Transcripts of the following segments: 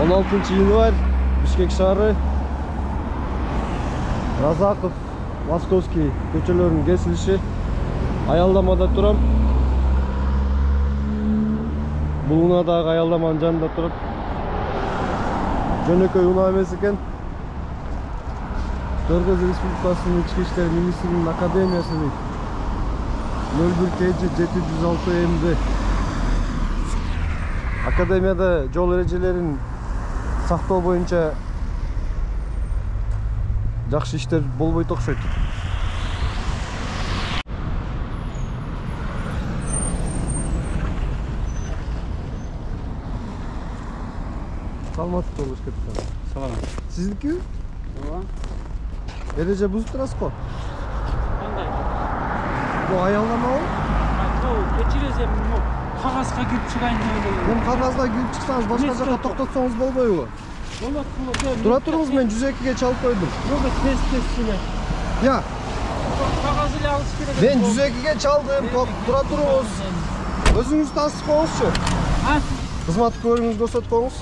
16-январь, Бишкек шаары, Разаков, Московский көчөлөрүнүн кесилиши. Аялдамада турам. Булунадагы аялдаманын жанында туруп. Жөнөкөй унаа эмес экен. Кыргыз Республикасынын Ички иштер министринин академиясы дейт. 01-706 МД. Академияда жол эрежелерин сактоо боюнча жакшы иштер болбойт окшойт. Саламатсыз болуш капитан. Салам. Сиздики? Ооба. Эреже бузуп турасыз го? Кандай? Бул аялдамабы? Кечиресем, кагазга кирип чыгайын деп элем. Мен кагазга кирип чыксаңыз башка жака токтотсоңуз болбойбу? Болот. Тура туруңуз, мен 102-ге чалып койдум. Жок, тез эле. Я, Кагаз эле алыш керек. мен 102-ге чалдым. Тура туруңуз. Өзүңүз тасып коңузчу. Кызматтык көрүңүз көрсөткөңүз.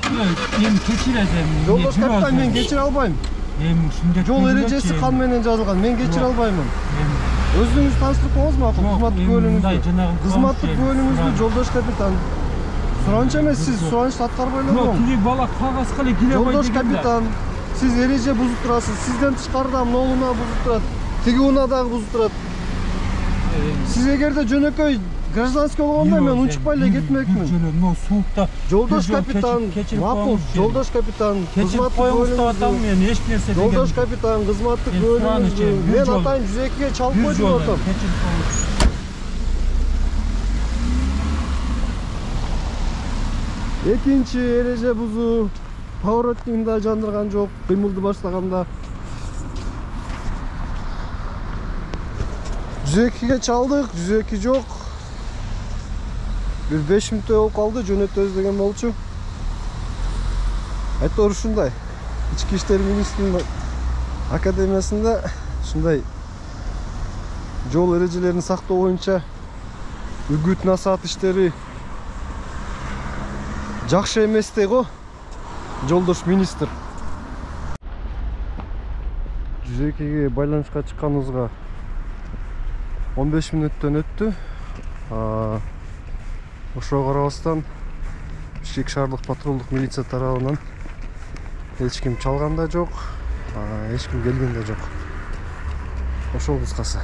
Эми кечиресем. Жолдош капитан, мен кечире албайм. Эми ушундай. Жол эрежеси кан менен жазылган. Мен кечире албаймын. Өзүңүз таныштырып коңуз макул, кызматтык бөлүмүңүздү. Кызматтык бөлүмүңүздү, жолдош капитан. Суранч эмес, сиз суранчты аткарбай эле Жок, тиги бала кагазга эле кире койду. Жолдош капитан, сиз эреже бузуп турасыз. Сизден тышкарыда мына унаа бузуп турат. Тиги унаа дагы бузуп турат. Сиз эгерде жөнөкөй гражданский болгондо мен унчукпай эле кетмекмин. Но суукта. Жолдош капитан, макул, жолдош капитан, кызматтык бөлүмүңүздү. Мен эч нерсе деген. Жолдош капитан, кызматтык бөлүмүңүздү. Мен атайын 102-ге чалып койдум атам. Экинчи эреже бузуу. Поворотнигин да жандырган жок. Кыймылды баштаганда 102-ге чалдык, 102 жок. Бир 5 мүнөттөй болуп калды, жөнөтөбүз деген болчу. Айтор ушундай. Ички иштер министринин академиясында ушундай жол эрежелерин сактоо боюнча үгүт насаат иштери жакшы эместей го, жолдош министр. 102-ге байланышка чыкканыбызга 15 мүнөттөн өттү. Ошого карабастан Бишкек шаардык патрулдук милиция тарабынан эч ким чалган да жок, эч ким келген да жок. Ошол кыскасы.